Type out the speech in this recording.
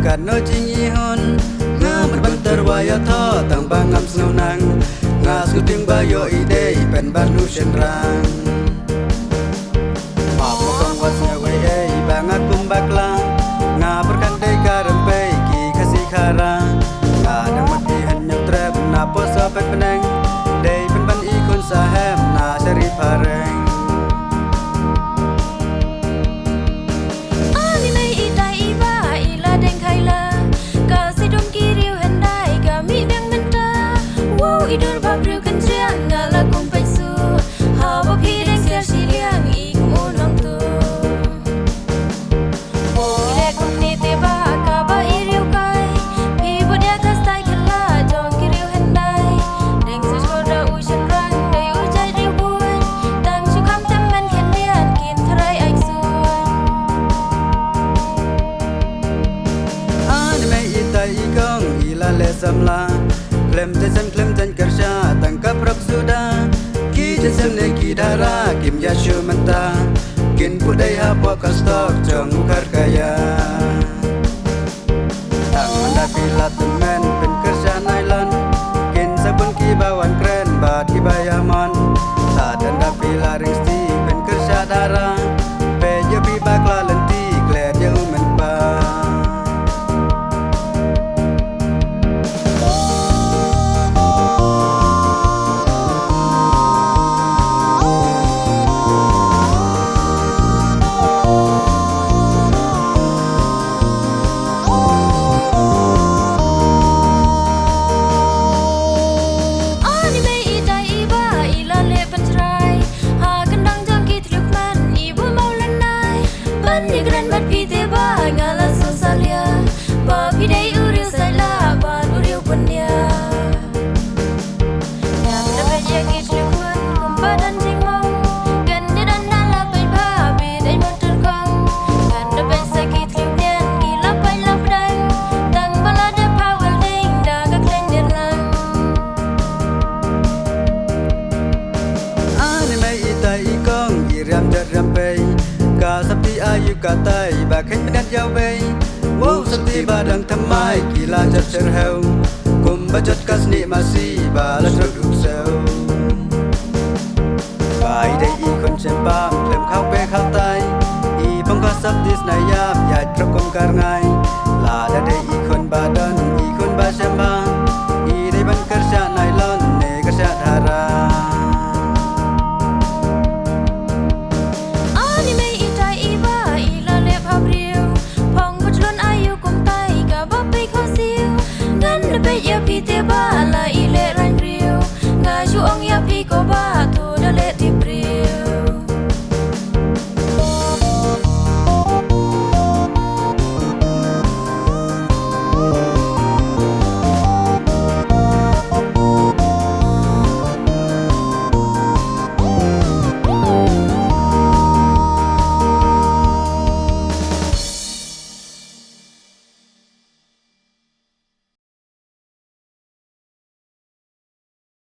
กันโนจิงอีฮอนงามันบันเตอร์วายาท่อตั้งบางงำสนนังงาสุดถึงบายโยอีเดย์เป็นบ้านนูเชนรังปอบมากองวัดเสนวยเอบางอากุมบักลางาประกันได้การัมเปกีคสิคารางาดังมัดที่หันยังเตรบนาโพสเป็นพนังได้เป็นบันอีคนสาแหมนาเสรีพาแรงIdul babriu kencang ngala kumpai su hawa pideng sia siliang ik unong tu ile kumni te ba ka ba iriu kai pi bodia ka stai kala jong kiriu hendai deng se skoda u chen rang dei u jai riu buan tang chu kam tem men khen dian kin thrai ai suan an me itai igong ila le samla klem jan kersha tangkap rak suda ki jesem ne ki dara kim ya shumanta kin pudai ha poka stok jong ukar kaya tang manda pilat men pen kersha nailan kin sabun ki bawan kren bat ki bayaman ta danda pila ringsti pen kersha dara pe ye pi bakla lenti kler ye umen pa ayu katai bakhen menan jau bei wo sakti badang thamai kila jat cherheu kum bajat kasni masi bala truk seu bai dei i kon chen pam lem khau pe khau tai i bang ka sakti snai yam ya trok kom kar ngai